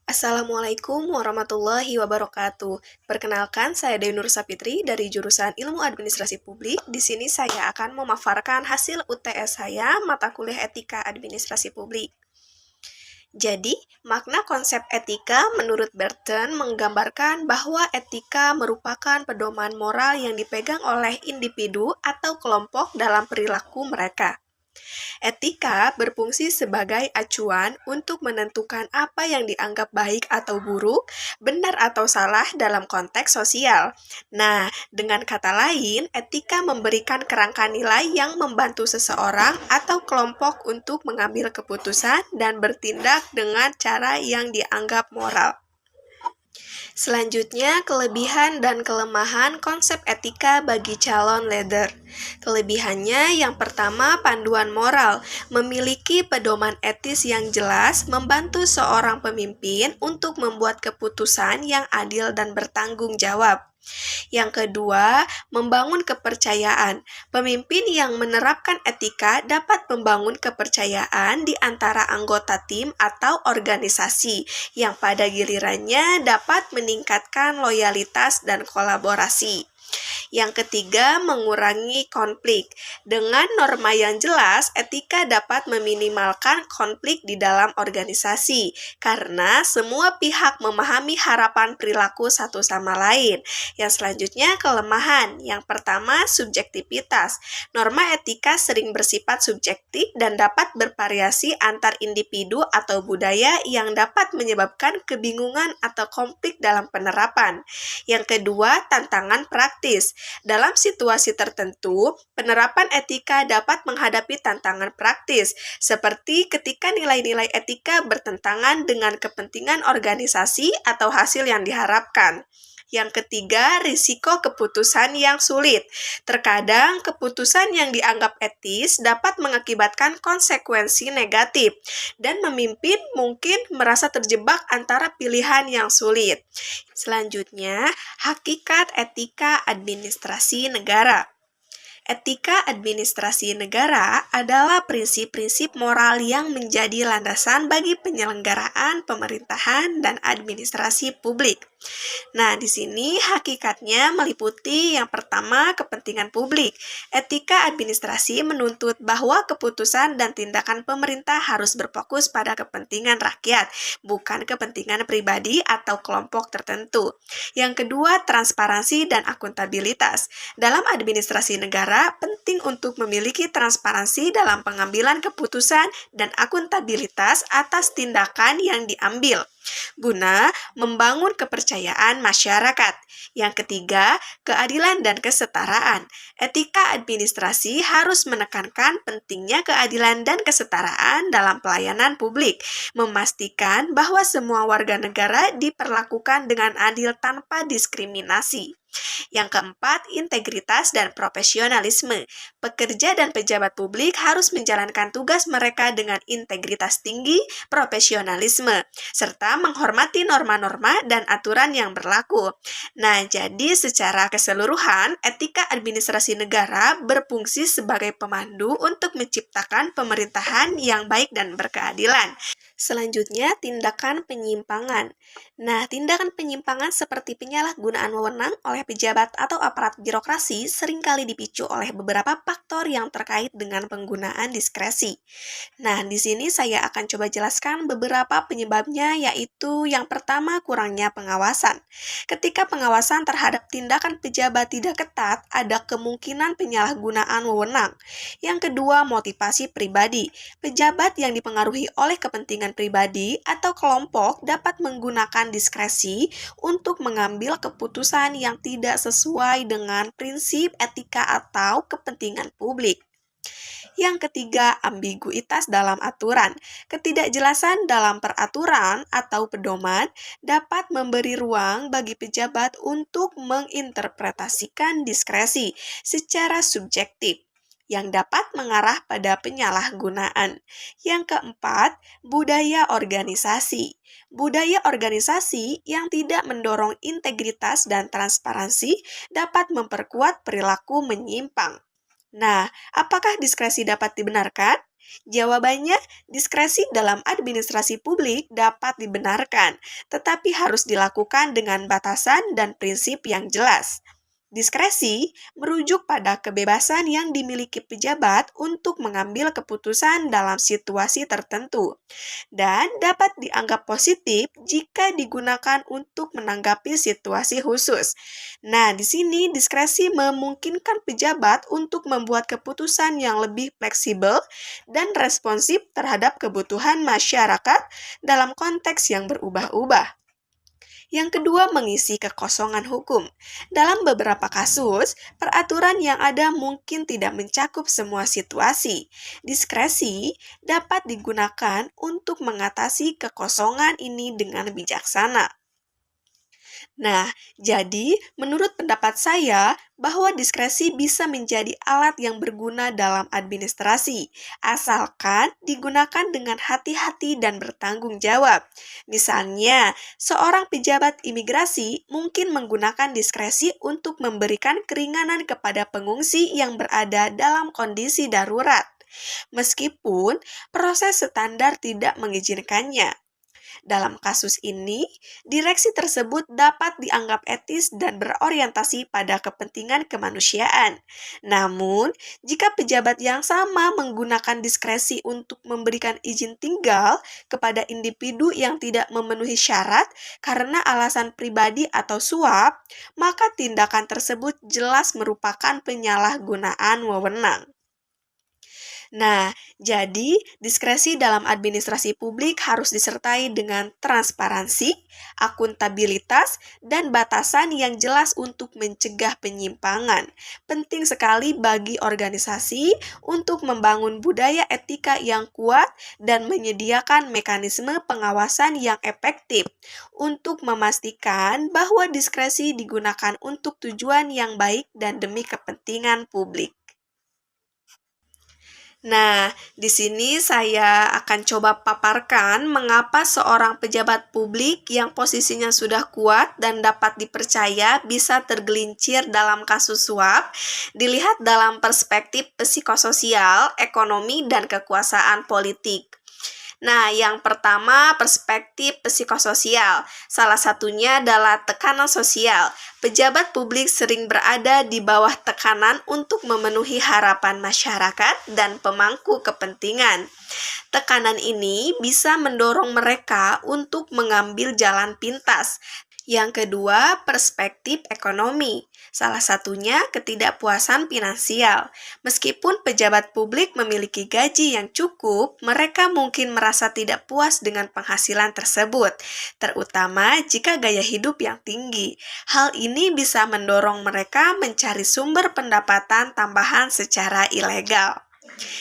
Assalamualaikum warahmatullahi wabarakatuh. Perkenalkan, saya Dewi Nur Sapitri dari jurusan Ilmu Administrasi Publik. Di sini saya akan memaparkan hasil UTS saya, mata kuliah Etika Administrasi Publik. Jadi, makna konsep etika menurut Burton menggambarkan bahwa etika merupakan pedoman moral yang dipegang oleh individu atau kelompok dalam perilaku mereka. Etika berfungsi sebagai acuan untuk menentukan apa yang dianggap baik atau buruk, benar atau salah dalam konteks sosial. Nah, dengan kata lain, etika memberikan kerangka nilai yang membantu seseorang atau kelompok untuk mengambil keputusan dan bertindak dengan cara yang dianggap moral. Selanjutnya, kelebihan dan kelemahan konsep etika bagi calon leader. Kelebihannya yang pertama, panduan moral. Memiliki pedoman etis yang jelas membantu seorang pemimpin untuk membuat keputusan yang adil dan bertanggung jawab. Yang kedua, membangun kepercayaan. Pemimpin yang menerapkan etika dapat membangun kepercayaan di antara anggota tim atau organisasi, yang pada gilirannya dapat meningkatkan loyalitas dan kolaborasi. Yang ketiga, mengurangi konflik. Dengan norma yang jelas, etika dapat meminimalkan konflik di dalam organisasi, karena semua pihak memahami harapan perilaku satu sama lain. Yang selanjutnya, kelemahan. Yang pertama, subjektivitas. Norma etika sering bersifat subjektif dan dapat bervariasi antar individu atau budaya yang dapat menyebabkan kebingungan atau konflik dalam penerapan. Yang kedua, tantangan praktis. Dalam situasi tertentu, penerapan etika dapat menghadapi tantangan praktis, seperti ketika nilai-nilai etika bertentangan dengan kepentingan organisasi atau hasil yang diharapkan. Yang ketiga, risiko keputusan yang sulit. Terkadang, keputusan yang dianggap etis dapat mengakibatkan konsekuensi negatif, dan memimpin mungkin merasa terjebak antara pilihan yang sulit. Selanjutnya, hakikat etika administrasi negara. Etika administrasi negara adalah prinsip-prinsip moral yang menjadi landasan bagi penyelenggaraan pemerintahan dan administrasi publik. Nah, di sini hakikatnya meliputi yang pertama, kepentingan publik. Etika administrasi menuntut bahwa keputusan dan tindakan pemerintah harus berfokus pada kepentingan rakyat, bukan kepentingan pribadi atau kelompok tertentu. Yang kedua, transparansi dan akuntabilitas. Dalam administrasi negara, penting untuk memiliki transparansi dalam pengambilan keputusan dan akuntabilitas atas tindakan yang diambil, guna membangun kepercayaan masyarakat. Yang ketiga, keadilan dan kesetaraan. Etika administrasi harus menekankan pentingnya keadilan dan kesetaraan dalam pelayanan publik, memastikan bahwa semua warga negara diperlakukan dengan adil tanpa diskriminasi. Yang keempat, integritas dan profesionalisme. Pekerja dan pejabat publik harus menjalankan tugas mereka dengan integritas tinggi, profesionalisme, serta menghormati norma-norma dan aturan yang berlaku. Nah, jadi secara keseluruhan, etika administrasi negara berfungsi sebagai pemandu untuk menciptakan pemerintahan yang baik dan berkeadilan. Selanjutnya, tindakan penyimpangan. Nah, tindakan penyimpangan seperti penyalahgunaan wewenang oleh pejabat atau aparat birokrasi seringkali dipicu oleh beberapa faktor yang terkait dengan penggunaan diskresi. Nah, di sini saya akan coba jelaskan beberapa penyebabnya, yaitu yang pertama, kurangnya pengawasan. Ketika pengawasan terhadap tindakan pejabat tidak ketat, ada kemungkinan penyalahgunaan wewenang. Yang kedua, motivasi pribadi. Pejabat yang dipengaruhi oleh kepentingan pribadi atau kelompok dapat menggunakan diskresi untuk mengambil keputusan yang tidak sesuai dengan prinsip etika atau kepentingan publik. Yang ketiga, ambiguitas dalam aturan. Ketidakjelasan dalam peraturan atau pedoman dapat memberi ruang bagi pejabat untuk menginterpretasikan diskresi secara subjektif, yang dapat mengarah pada penyalahgunaan. Yang keempat, budaya organisasi. Budaya organisasi yang tidak mendorong integritas dan transparansi dapat memperkuat perilaku menyimpang. Nah, apakah diskresi dapat dibenarkan? Jawabannya, diskresi dalam administrasi publik dapat dibenarkan, tetapi harus dilakukan dengan batasan dan prinsip yang jelas. Diskresi merujuk pada kebebasan yang dimiliki pejabat untuk mengambil keputusan dalam situasi tertentu dan dapat dianggap positif jika digunakan untuk menanggapi situasi khusus. Nah, di sini diskresi memungkinkan pejabat untuk membuat keputusan yang lebih fleksibel dan responsif terhadap kebutuhan masyarakat dalam konteks yang berubah-ubah. Yang kedua, mengisi kekosongan hukum. Dalam beberapa kasus, peraturan yang ada mungkin tidak mencakup semua situasi. Diskresi dapat digunakan untuk mengatasi kekosongan ini dengan bijaksana. Nah, jadi menurut pendapat saya bahwa diskresi bisa menjadi alat yang berguna dalam administrasi, asalkan digunakan dengan hati-hati dan bertanggung jawab. Misalnya, seorang pejabat imigrasi mungkin menggunakan diskresi untuk memberikan keringanan kepada pengungsi yang berada dalam kondisi darurat, meskipun proses standar tidak mengizinkannya. Dalam kasus ini, direksi tersebut dapat dianggap etis dan berorientasi pada kepentingan kemanusiaan. Namun, jika pejabat yang sama menggunakan diskresi untuk memberikan izin tinggal kepada individu yang tidak memenuhi syarat karena alasan pribadi atau suap, maka tindakan tersebut jelas merupakan penyalahgunaan wewenang. Nah, jadi diskresi dalam administrasi publik harus disertai dengan transparansi, akuntabilitas, dan batasan yang jelas untuk mencegah penyimpangan. Penting sekali bagi organisasi untuk membangun budaya etika yang kuat dan menyediakan mekanisme pengawasan yang efektif untuk memastikan bahwa diskresi digunakan untuk tujuan yang baik dan demi kepentingan publik. Nah, di sini saya akan coba paparkan mengapa seorang pejabat publik yang posisinya sudah kuat dan dapat dipercaya bisa tergelincir dalam kasus suap, dilihat dalam perspektif psikososial, ekonomi, dan kekuasaan politik. Nah, yang pertama perspektif psikososial. Salah satunya adalah tekanan sosial. Pejabat publik sering berada di bawah tekanan untuk memenuhi harapan masyarakat dan pemangku kepentingan. Tekanan ini bisa mendorong mereka untuk mengambil jalan pintas. Yang kedua, perspektif ekonomi. Salah satunya ketidakpuasan finansial. Meskipun pejabat publik memiliki gaji yang cukup, mereka mungkin merasa tidak puas dengan penghasilan tersebut, terutama jika gaya hidup yang tinggi. Hal ini bisa mendorong mereka mencari sumber pendapatan tambahan secara ilegal.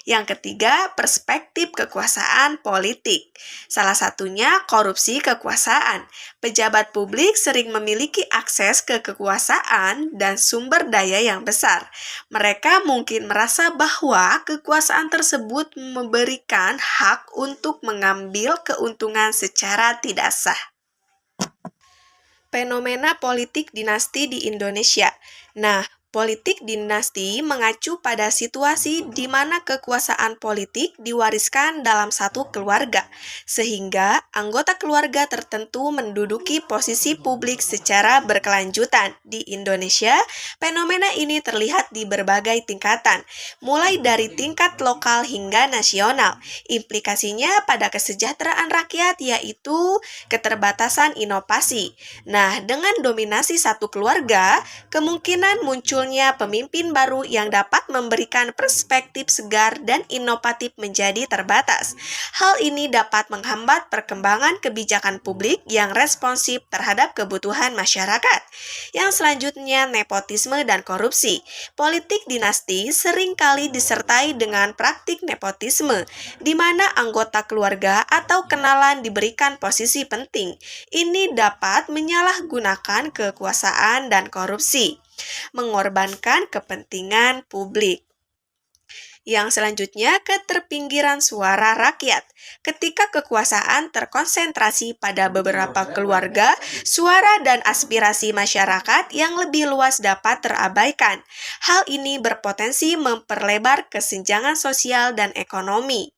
Yang ketiga, perspektif kekuasaan politik. Salah satunya korupsi kekuasaan. Pejabat publik sering memiliki akses ke kekuasaan dan sumber daya yang besar. Mereka mungkin merasa bahwa kekuasaan tersebut memberikan hak untuk mengambil keuntungan secara tidak sah. Fenomena politik dinasti di Indonesia. Nah, politik dinasti mengacu pada situasi di mana kekuasaan politik diwariskan dalam satu keluarga, sehingga anggota keluarga tertentu menduduki posisi publik secara berkelanjutan. Di Indonesia, fenomena ini terlihat di berbagai tingkatan, mulai dari tingkat lokal hingga nasional. Implikasinya pada kesejahteraan rakyat yaitu keterbatasan inovasi. Nah, dengan dominasi satu keluarga, kemungkinan munculnya pemimpin baru yang dapat memberikan perspektif segar dan inovatif menjadi terbatas. Hal ini dapat menghambat perkembangan kebijakan publik yang responsif terhadap kebutuhan masyarakat. Yang selanjutnya, nepotisme dan korupsi. Politik dinasti seringkali disertai dengan praktik nepotisme, di mana anggota keluarga atau kenalan diberikan posisi penting. Ini dapat menyalahgunakan kekuasaan dan korupsi, mengorbankan kepentingan publik. Yang selanjutnya, keterpinggiran suara rakyat. Ketika kekuasaan terkonsentrasi pada beberapa keluarga, suara dan aspirasi masyarakat yang lebih luas dapat terabaikan. Hal ini berpotensi memperlebar kesenjangan sosial dan ekonomi.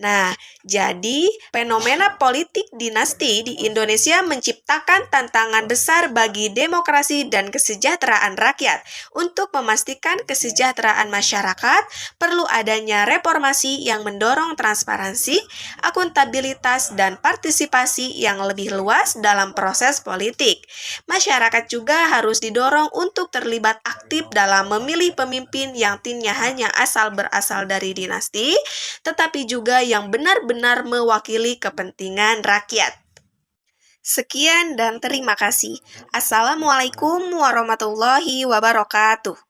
Nah, jadi fenomena politik dinasti di Indonesia menciptakan tantangan besar bagi demokrasi dan kesejahteraan rakyat. Untuk memastikan kesejahteraan masyarakat, perlu adanya reformasi yang mendorong transparansi, akuntabilitas, dan partisipasi yang lebih luas dalam proses politik. Masyarakat juga harus didorong untuk terlibat aktif dalam memilih pemimpin yang timnya hanya berasal dari dinasti, tetapi juga yang benar-benar mewakili kepentingan rakyat. Sekian dan terima kasih. Assalamualaikum warahmatullahi wabarakatuh.